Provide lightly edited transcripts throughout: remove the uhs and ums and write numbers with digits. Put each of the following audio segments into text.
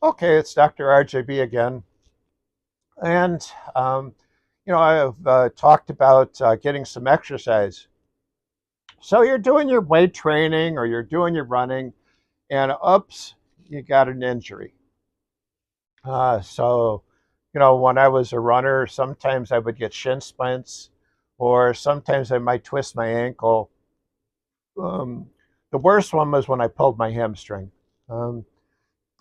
Okay, it's Dr. RJB again. And, I've talked about getting some exercise. So you're doing your weight training or you're doing your running, and oops, you got an injury. When I was a runner, sometimes I would get shin splints, or sometimes I might twist my ankle. Um, the worst one was when I pulled my hamstring. Um,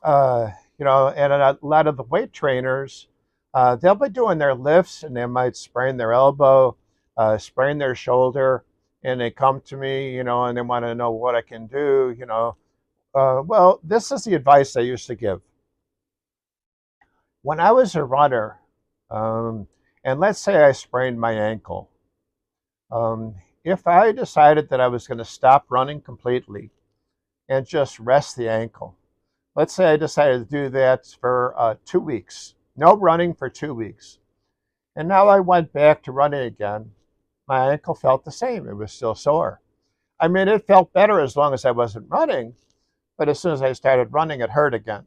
and a lot of the weight trainers, they'll be doing their lifts and they might sprain their elbow, sprain their shoulder, and they come to me, and they want to know what I can do. Well, this is the advice I used to give. When I was a runner, um, and let's say I sprained my ankle, um, if I decided that I was going to stop running completely and just rest the ankle, let's say I decided to do that for 2 weeks, no running for 2 weeks. And now I went back to running again. My ankle felt the same. It was still sore. I mean, it felt better as long as I wasn't running, but as soon as I started running, it hurt again.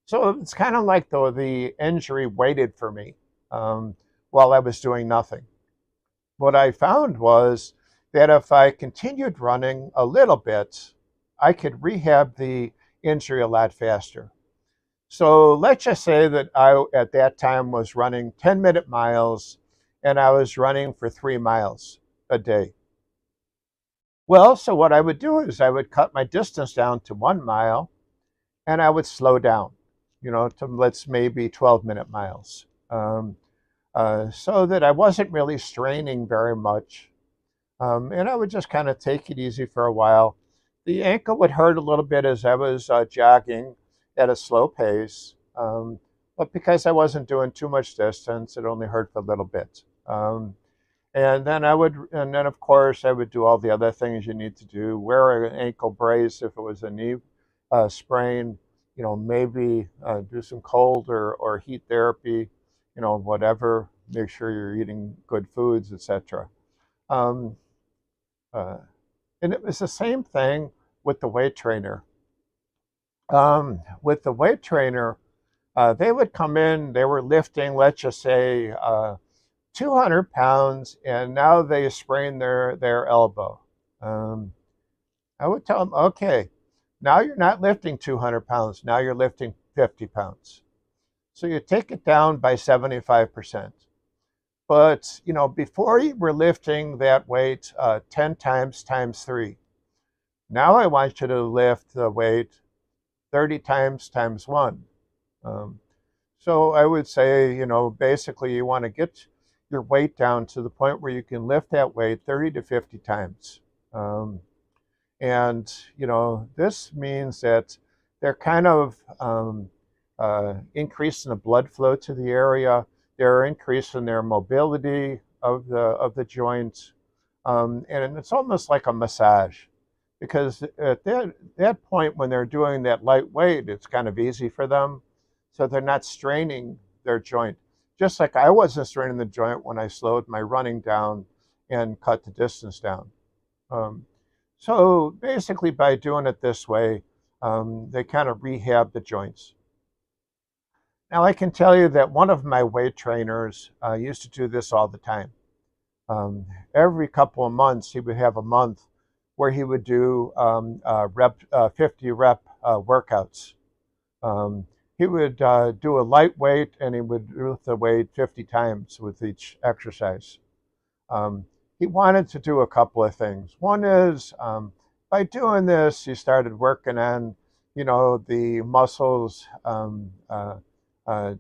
So it's kind of like though the injury waited for me um, while I was doing nothing. What I found was that if I continued running a little bit, I could rehab the injury a lot faster. So let's just say that I, at that time, was running 10-minute miles and I was running for 3 miles a day. Well, so what I would do is I would cut my distance down to 1 mile and I would slow down, to let's maybe 12-minute miles. So that I wasn't really straining very much. And I would just kind of take it easy for a while. The ankle would hurt a little bit as I was jogging at a slow pace. But because I wasn't doing too much distance, it only hurt for a little bit. And then of course, I would do all the other things you need to do. Wear an ankle brace if it was a knee sprain. Maybe do some cold or heat therapy. Whatever. Make sure you're eating good foods, etc. Um, uh, and it was the same thing with the weight trainer. With the weight trainer, they would come in, they were lifting, let's just say, 200 pounds, and now they sprain their elbow. Um, I would tell them, okay, now you're not lifting 200 pounds, now you're lifting 50 pounds. So you take it down by 75%. But, before you were lifting that weight 10 times times three. Now I want you to lift the weight 30 times times one. Um, so I would say, basically you want to get your weight down to the point where you can lift that weight 30 to 50 times. Um, and this means that they're kind of increasing the blood flow to the area. They're increasing their mobility of the joints. And it's almost like a massage because at that point when they're doing that light weight, it's kind of easy for them. So they're not straining their joint. Just like I wasn't straining the joint when I slowed my running down and cut the distance down. Um, so basically, by doing it this way, they kind of rehab the joints. Now, I can tell you that one of my weight trainers used to do this all the time. Every couple of months, he would have a month where he would do 50 rep workouts. Um, he would do a light weight and he would do the weight 50 times with each exercise. Um, he wanted to do a couple of things. One is by doing this, he started working on, the muscles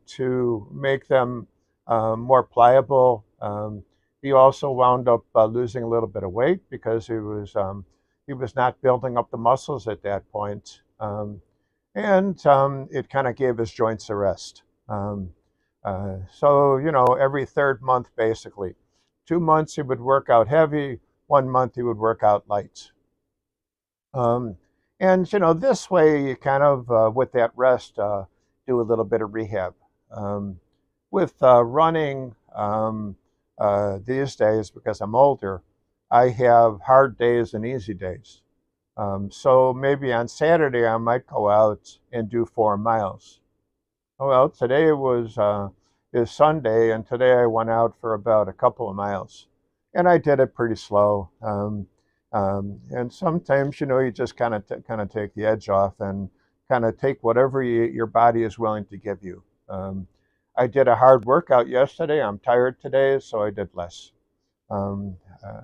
to make them more pliable. He also wound up losing a little bit of weight because he was not building up the muscles at that point, and it kind of gave his joints a rest. So every third month, basically, 2 months he would work out heavy, 1 month he would work out light. Um, and this way you kind of with that rest do a little bit of rehab. Um, with running these days, because I'm older, I have hard days and easy days. So maybe on Saturday I might go out and do 4 miles. Well, today is Sunday, and today I went out for about a couple of miles, and I did it pretty slow. And sometimes, you just kind of take the edge off and kind of take whatever your body is willing to give you. I did a hard workout yesterday. I'm tired today, so I did less. Um, uh,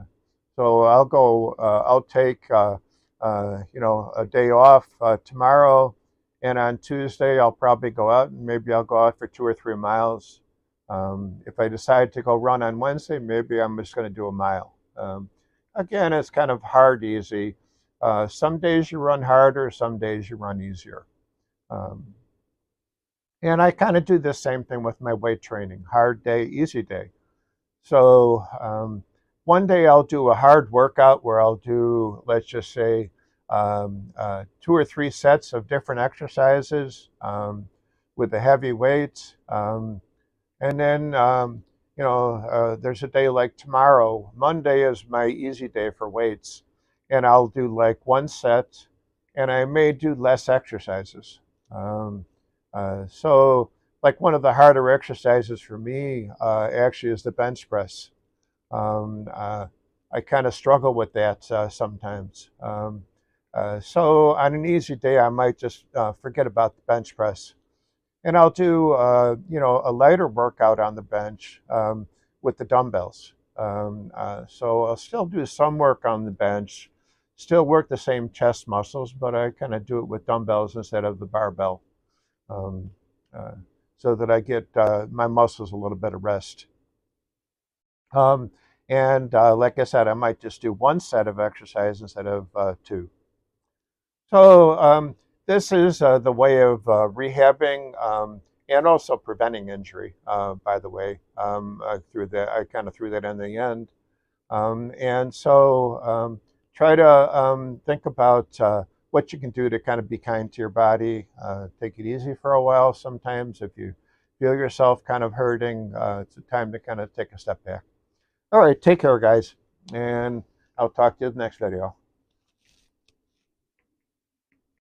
so I'll take, a day off tomorrow, and on Tuesday I'll probably go out and maybe I'll go out for 2 or 3 miles. If I decide to go run on Wednesday, maybe I'm just going to do a mile. Again, it's kind of hard, easy. Some days you run harder, some days you run easier. Um, and I kind of do the same thing with my weight training: hard day, easy day. So one day I'll do a hard workout where I'll do, let's just say, 2 or 3 sets of different exercises with the heavy weights. And then, there's a day like tomorrow. Monday is my easy day for weights. And I'll do like 1 set, and I may do less exercises. Um, so, like one of the harder exercises for me actually is the bench press. Um, uh, I kind of struggle with that sometimes. So, on an easy day, I might just forget about the bench press, and I'll do a lighter workout on the bench with the dumbbells. So I'll still do some work on the bench, still work the same chest muscles, but I kind of do it with dumbbells instead of the barbell, um, uh, so that I get my muscles a little bit of rest. Um, and like I said, I might just do 1 set of exercise instead of two. So this is the way of rehabbing and also preventing injury. By the way, I kind of threw that in the end, and so try to think about what you can do to kind of be kind to your body. Take it easy for a while. Sometimes, if you feel yourself kind of hurting, it's a time to kind of take a step back. All right, take care, guys, and I'll talk to you in the next video.